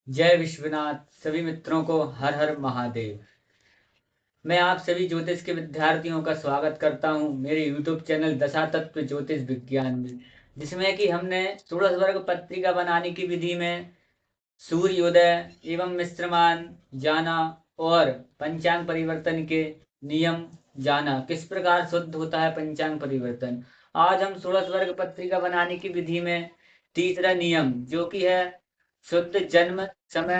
जय विश्वनाथ। सभी मित्रों को हर हर महादेव। मैं आप सभी ज्योतिष के विद्यार्थियों का स्वागत करता हूं मेरे YouTube चैनल दशा तत्व ज्योतिष विज्ञान में, जिसमें कि हमने षोडश वर्ग पत्रिका बनाने की विधि में सूर्योदय एवं मिश्रमान जाना और पंचांग परिवर्तन के नियम जाना, किस प्रकार शुद्ध होता है पंचांग परिवर्तन। आज हम षोडश वर्ग पत्रिका बनाने की विधि में तीसरा नियम, जो कि है शुद्ध जन्म समय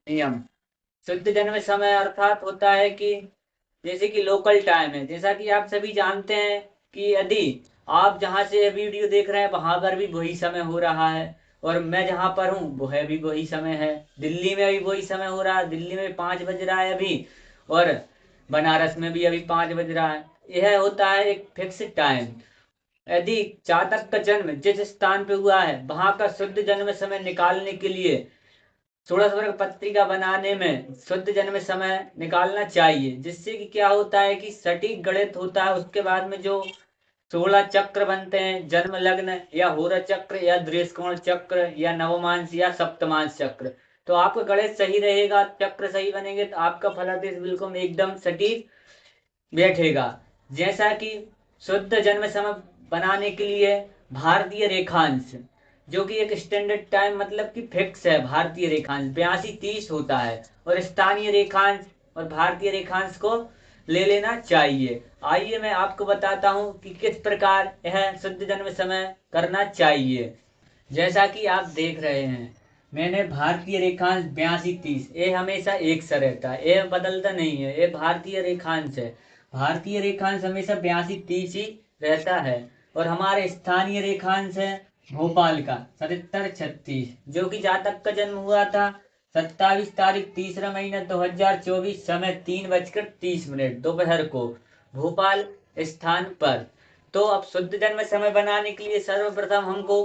नियम। शुद्ध जन्म समय अर्थात होता है कि जैसे कि लोकल टाइम है, जैसा कि आप सभी जानते हैं कि यदि आप जहां से वीडियो देख रहे हैं वहां पर भी वही समय हो रहा है, और मैं जहां पर हूँ वो है भी वही समय है। दिल्ली में भी वही समय हो रहा है, दिल्ली में 5 बज रहा है अभी, और बनारस में भी अभी 5 बज रहा है। यह होता है एक फिक्स टाइम। यदि जातक का जन्म जिस स्थान पे हुआ है वहां का शुद्ध जन्म समय निकालने के लिए षोडश वर्ग पत्रिका बनाने में शुद्ध जन्म समय निकालना चाहिए, जिससे कि क्या होता है कि सटीक गणित होता है। उसके बाद में जो 16 चक्र बनते हैं, जन्म लग्न या होरा चक्र या दृष्टिकोण चक्र या नवमांश या सप्तमांश चक्र, तो आपका गणित सही रहेगा, चक्र सही बनेंगे तो आपका फलादेश बिल्कुल एकदम सटीक बैठेगा। जैसा कि शुद्ध जन्म समय बनाने के लिए भारतीय रेखांश, जो कि एक स्टैंडर्ड टाइम मतलब कि फिक्स है, भारतीय रेखांश 82-30 होता है, और स्थानीय रेखांश और भारतीय रेखांश को ले लेना चाहिए। आइए मैं आपको बताता हूं कि किस प्रकार यह शुद्ध जन्म समय करना चाहिए। जैसा कि आप देख रहे हैं, मैंने भारतीय रेखांश 82-30, ये हमेशा एक सा रहता है, ये बदलता नहीं है, ये भारतीय रेखांश है। भारतीय रेखांश हमेशा 82-30 ही रहता है। और हमारे स्थानीय रेखांश है भोपाल का 77-36, जो कि जातक का जन्म हुआ था 27 तारीख तीसरा महीना 2024, समय 3:30 दोपहर को, भोपाल स्थान पर। तो अब शुद्ध जन्म समय बनाने के लिए सर्वप्रथम हमको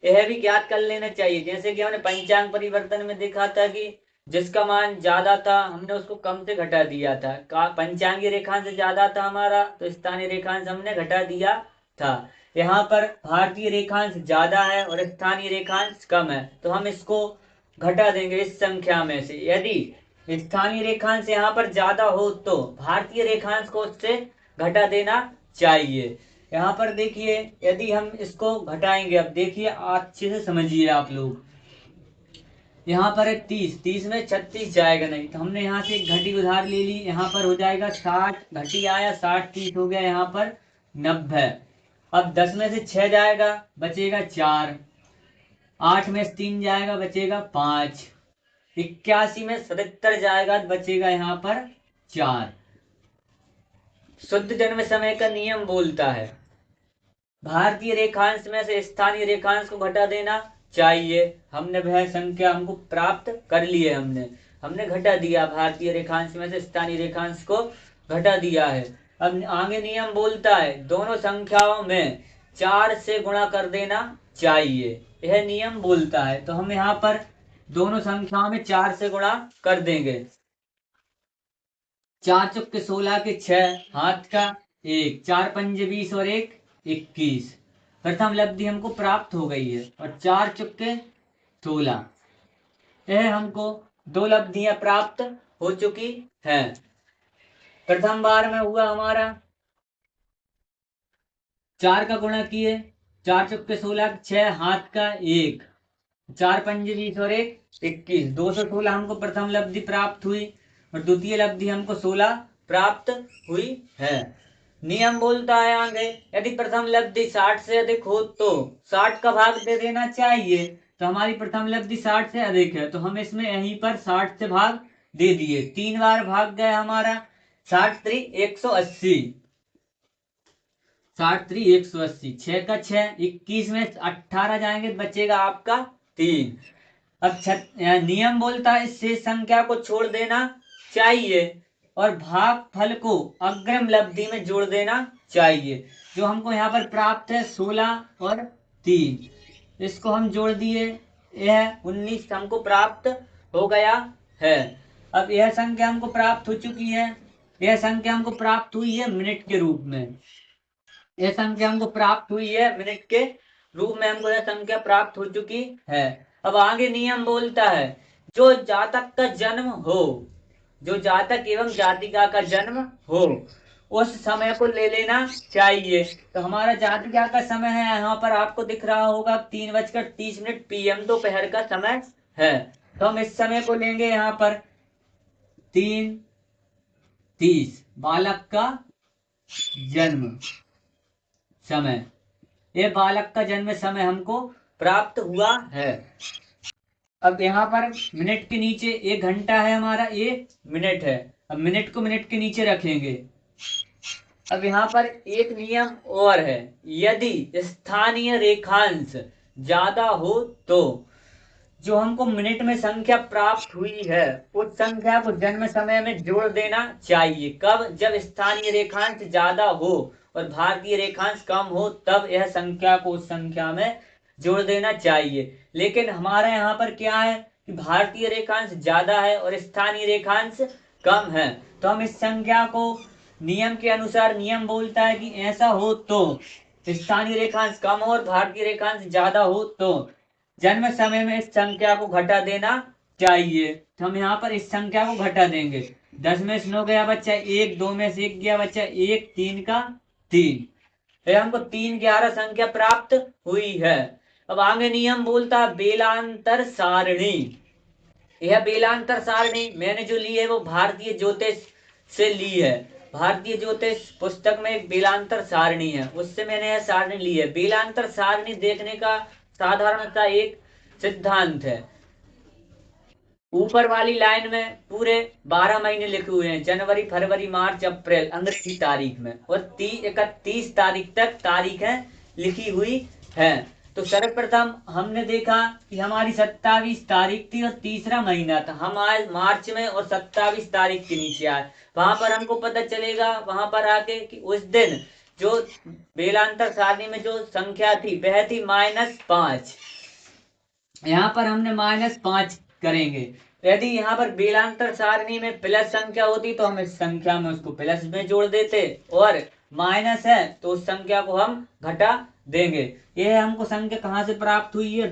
यह भी ज्ञात कर लेना चाहिए, जैसे कि हमने पंचांग परिवर्तन में देखा था कि जिसका मान ज्यादा था हमने उसको कम से घटा दिया था। पंचांगी रेखांश ज्यादा था हमारा, तो स्थानीय रेखांश हमने घटा दिया था। यहाँ पर भारतीय रेखांश ज्यादा है और स्थानीय रेखांश कम है, तो हम इसको घटा देंगे इस संख्या में से। यदि स्थानीय रेखांश यहाँ पर ज्यादा हो तो भारतीय रेखांश को उससे घटा देना चाहिए। यहाँ पर देखिए, यदि हम इसको घटाएंगे, अब देखिए अच्छे से समझिए आप लोग। यहाँ पर है 30, 30 में 36 जाएगा नहीं, तो हमने यहाँ से एक घटी उधार ले ली, यहाँ पर हो जाएगा 60, घटी आया 60, 30 हो गया यहाँ पर 90। अब 10 में से 6 जाएगा, बचेगा 4, 8 में से 3 जाएगा, बचेगा 5, 81 में 77 जाएगा, बचेगा यहाँ पर 4। शुद्ध जन्म समय का नियम बोलता है भारतीय रेखांश में से स्थानीय रेखांश को घटा देना चाहिए। हमने वह संख्या हमको प्राप्त कर ली है, हमने हमने घटा दिया, भारतीय रेखांश में से स्थानीय रेखांश को घटा दिया है। अब आगे नियम बोलता है दोनों संख्याओं में 4 से गुणा कर देना चाहिए, यह नियम बोलता है। तो हम यहाँ पर दोनों संख्याओं में 4 से गुणा कर देंगे। 4 चुके 16 के 6, हाथ का 1, 4 पंजे 20 और 1 21। प्रथम लब्धि हमको प्राप्त हो गई है, और 4 चुके 16, यह हमको दो लब्धियां प्राप्त हो चुकी है। प्रथम बार में हुआ हमारा 4 का गुणा किए, 4 चुके 16, 6, हाथ का 1, 4 पंजे 20 और 1 21, 216 हमको प्रथम लब्धि प्राप्त हुई, और द्वितीय लब्धि हमको 16 प्राप्त हुई है। नियम बोलता है आगे, यदि प्रथम लब्धि 60 से अधिक हो तो 60 का भाग दे देना चाहिए। तो हमारी प्रथम लब्धि 60 से अधिक है, तो हम इसमें यहीं पर 60 से भाग दे दिए, 3 बार भाग गए हमारा, 60 3 180, 60 3 180, 6 का 6, 21 में 18 जाएंगे, बचेगा आपका 3। अब नियम बोलता है शेष संख्या को छोड़ देना चाहिए और भाग फल को अग्रिम लब्धि में जोड़ देना चाहिए। जो हमको यहाँ पर प्राप्त है 16 और 3, इसको हम जोड़ दिए, यह 19 हमको प्राप्त हो गया है। अब यह संख्या हमको प्राप्त हो चुकी है, यह संख्या हमको प्राप्त हुई है मिनट के रूप में, यह संख्या हमको प्राप्त हुई है मिनट के रूप में, हमको यह संख्या प्राप्त हो चुकी है। अब आगे नियम बोलता है जो जातक का जन्म हो, जो जातक एवं जातिका का जन्म हो, उस समय को ले लेना चाहिए। तो हमारा जातिका का समय है, यहाँ पर आपको दिख रहा होगा 3:30 PM दोपहर का समय है। तो हम इस समय को लेंगे यहाँ पर 3:30 बालक का जन्म समय। ये बालक का जन्म समय हमको प्राप्त हुआ है। अब यहाँ पर मिनट के नीचे 1 घंटा है, हमारा 1 मिनट है। अब मिनट को मिनट के नीचे रखेंगे। अब यहाँ पर एक नियम और है, यदि स्थानीय रेखांश ज्यादा हो तो जो हमको मिनट में संख्या प्राप्त हुई है उस संख्या को जन्म समय में जोड़ देना चाहिए। कब? जब स्थानीय रेखांश ज्यादा हो और भारतीय रेखांश कम हो, तब यह संख्या को उस संख्या में जोड़ देना चाहिए। लेकिन हमारे यहाँ पर क्या है कि भारतीय रेखांश ज्यादा है और स्थानीय रेखांश कम है। तो हम इस संख्या को नियम के अनुसार, नियम बोलता है कि ऐसा हो तो स्थानीय रेखांश कम हो और भारतीय रेखांश ज्यादा हो तो जन्म समय में इस संख्या को घटा देना चाहिए। तो हम यहाँ पर इस संख्या को घटा देंगे। 10 में से 9 गया बच्चा 1, 2 में से 1 गया बच्चा 1, 3 का 3। हमको 311 संख्या प्राप्त हुई है। अब आगे नियम बोलता बेलांतर सारणी। यह बेलांतर सारणी मैंने जो ली है वो भारतीय ज्योतिष से ली है। भारतीय ज्योतिष पुस्तक में एक बेलांतर सारणी है, उससे मैंने यह सारणी ली है। बेलांतर सारणी देखने का साधारणतः एक सिद्धांत है। ऊपर वाली लाइन में पूरे 12 महीने लिखे हुए हैं, जनवरी, फरवरी, मार्च, अप्रैल अंग्रेजी तारीख में, और 31 तारीख तक तारीखें लिखी हुई है। तो सर्वप्रथम हमने देखा कि हमारी 27 तारीख थी और तीसरा महीना था। हम आए मार्च में और 27 तारीख के नीचे आए। वहां पर हमको पता चलेगा वहां पर आके कि उस दिन जो बेलांतर सारणी में जो संख्या थी वह थी -5। यहाँ पर हमने -5 करेंगे। यदि यहाँ पर बेलांतर सारणी में प्लस संख्या होती तो हम इस संख्या में उसको प्लस में जोड़ देते, और माइनस है तो उस संख्या को हम घटा देंगे। यह हमको संख्या कहाँ से प्राप्त हुई है?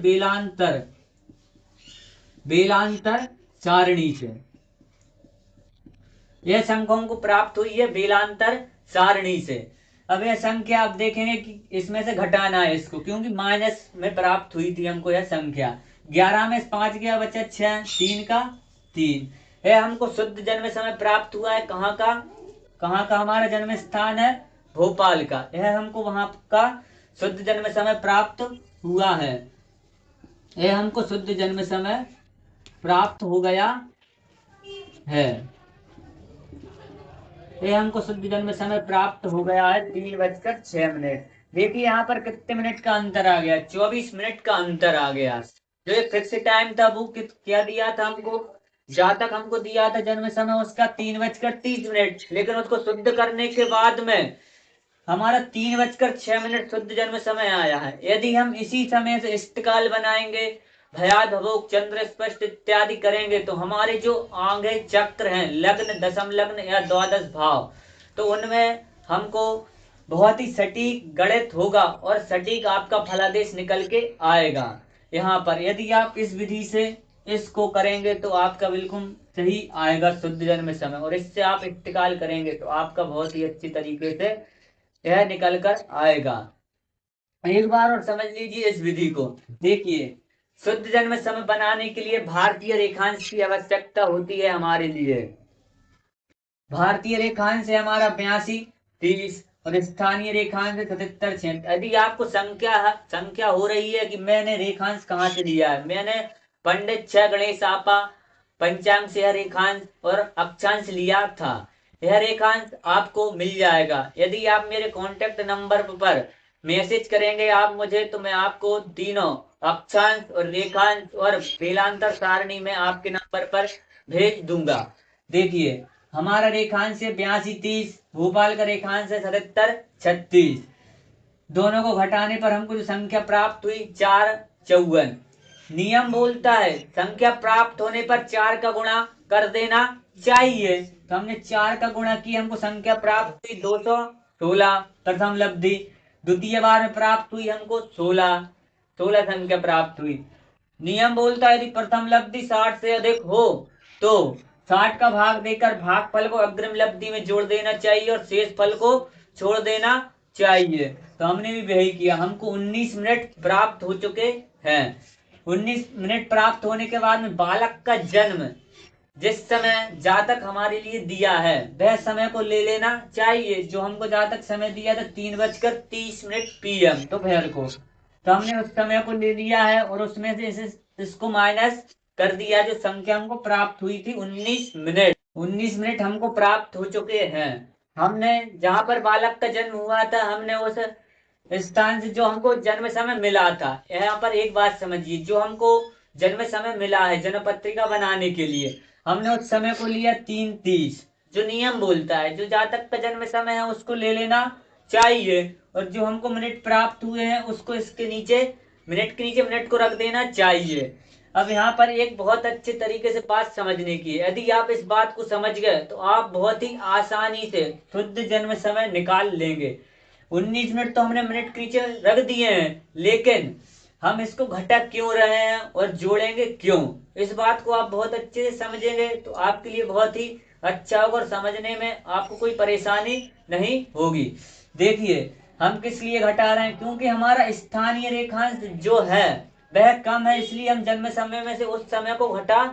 बेलांतर सारणी से। यह संख्या हमको प्राप्त हुई है बेलांतर सारणी से। अब यह संख्या आप देखेंगे कि इसमें से घटाना है इसको, क्योंकि माइनस में प्राप्त हुई थी हमको यह संख्या। 11 में 5 गया बच्चा 6, 3 का 3। यह हमको शुद्ध जन्म समय प्राप्त हुआ है। कहाँ का? कहाँ का हमारा जन्म स्थान है? भोपाल का। यह हमको वहां का शुद्ध जन्म समय प्राप्त हुआ है। यह हमको शुद्ध जन्म समय प्राप्त हो गया है। ये हमको शुद्ध जन्म समय प्राप्त हो गया है 3:06। देखिए यहाँ पर कितने मिनट का अंतर आ गया? 24 मिनट का अंतर आ गया। जो ये फिक्स टाइम था वो क्या दिया था हमको? जातक हमको दिया था जन्म समय उसका 3:30, लेकिन उसको शुद्ध करने के बाद में हमारा 3:06 शुद्ध जन्म समय आया है। यदि हम इसी समय से इष्टकाल बनाएंगे, भयाद भवोक चंद्र स्पष्ट इत्यादि करेंगे तो हमारे जो आगे चक्र हैं, लग्न, दशम लग्न या द्वादश भाव, तो उनमें हमको बहुत ही सटीक गणित होगा और सटीक आपका फलादेश निकल के आएगा। यहाँ पर यदि आप इस विधि से इसको करेंगे तो आपका बिल्कुल सही आएगा शुद्ध जन्म समय, और इससे आप इष्टकाल करेंगे तो आपका बहुत ही अच्छी तरीके से यह निकल कर आएगा। एक बार और समझ लीजिए इस विधि को। देखिए, शुद्ध जन्म समय बनाने के लिए भारतीय रेखांश की आवश्यकता होती है हमारे लिए। भारतीय रेखांश है हमारा 82, 30 और स्थानीय रेखांश 77, 76। यदि आपको संख्या हो रही है कि मैंने रेखांश कहाँ से लिया है, मैंने पंडित 6 गणेश आपा पंचांग से यह रेखांश और अक्षांश लिया था, यह रेखांश आपको मिल जाएगा। यदि आप मेरे कॉन्टेक्ट नंबर पर मैसेज करेंगे आप मुझे, तो मैं आपको तीनों अक्षांश और रेखांश और बेलांतर सारणी में आपके नंबर पर भेज दूंगा। देखिए, हमारा रेखांश है 82, 30, भोपाल का रेखांश है 77, 36। दोनों को घटाने पर हमको जो संख्या प्राप्त हुई 4, 54। नियम बोलता है संख्या प्राप्त होने पर 4 का गुणा कर देना चाहिए। तो हमने 4 का गुणा किया, हमको संख्या प्राप्त हुई 216 प्रथम लब्धि। द्वितीय बार में प्राप्त हुई हमको 16 संख्या प्राप्त हुई। नियम बोलता है यदि प्रथम लब्धि 60 से अधिक हो तो 60 का भाग देकर भागफल को अग्रिम लब्धि में जोड़ देना चाहिए और शेष फल को छोड़ देना चाहिए। तो हमने भी वही किया। हमको 19 मिनट प्राप्त हो चुके हैं। 19 मिनट प्राप्त होने के बाद में बालक का जन्म जिस समय जातक हमारे लिए दिया है वह समय को ले लेना चाहिए। जो हमको जातक समय दिया था 3:30 PM दोपहर को, तो हमने उस समय को ले लिया है और उसमें से इसको माइनस कर दिया। जो संख्या हमको प्राप्त हुई थी 19 मिनट हमको प्राप्त हो चुके हैं। हमने जहां पर बालक का जन्म हुआ था हमने उस स्थान से जो हमको जन्म समय मिला था, यहाँ पर एक बात समझिए, जो हमको जन्म समय मिला है जन्म पत्रिका बनाने के लिए हमने उस समय को लिया 3:30। जो नियम बोलता है जो जातक का जन्म समय है उसको ले लेना चाहिए और जो हमको मिनट प्राप्त हुए हैं उसको इसके नीचे मिनट के नीचे मिनट को रख देना चाहिए। अब यहाँ पर एक बहुत अच्छे तरीके से बात समझने की है। यदि आप इस बात को समझ गए तो आप बहुत ही आसानी से शुद्ध जन्म समय निकाल लेंगे। 19 मिनट तो हमने मिनट के नीचे रख दिए हैं, लेकिन हम इसको घटा क्यों रहे हैं और जोड़ेंगे क्यों, इस बात को आप बहुत अच्छे से समझेंगे तो आपके लिए बहुत ही अच्छा होगा और समझने में आपको कोई परेशानी नहीं होगी। देखिए हम किस लिए घटा रहे हैं, क्योंकि हमारा स्थानीय रेखांश जो है वह कम है, इसलिए हम जन्म समय में से उस समय को घटा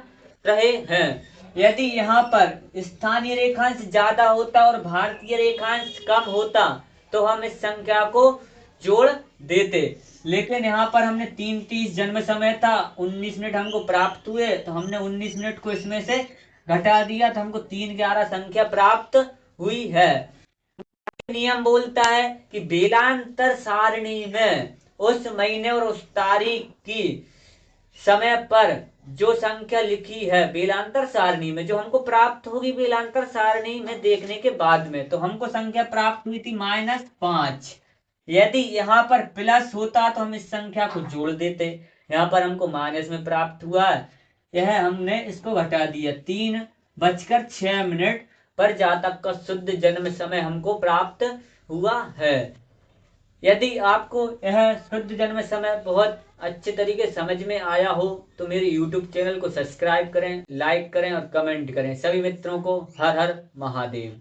रहे हैं। यदि यहाँ पर स्थानीय रेखांश ज्यादा होता और भारतीय रेखांश कम होता तो हम इस संख्या को जोड़ देते, लेकिन यहाँ पर हमने 3:30 जन्म समय था, 19 मिनट हमको प्राप्त हुए तो हमने 19 मिनट को इसमें से घटा दिया तो हमको 3:11 संख्या प्राप्त हुई है। नियम बोलता है कि बेलांतर सारणी में उस महीने और उस तारीख की समय पर जो संख्या लिखी है बेलांतर सारणी में जो हमको प्राप्त होगी बेलांतर सारणी में देखने के बाद में, तो हमको संख्या प्राप्त हुई थी -5। यदि यहाँ पर प्लस होता तो हम इस संख्या को जोड़ देते। यहाँ पर हमको माइनस में प्राप्त हुआ है, यह हमने इसको घटा दिया। 3:06 पर जातक का शुद्ध जन्म समय हमको प्राप्त हुआ है। यदि आपको यह शुद्ध जन्म समय बहुत अच्छे तरीके समझ में आया हो तो मेरे YouTube चैनल को सब्सक्राइब करें, लाइक करें और कमेंट करें। सभी मित्रों को हर हर महादेव।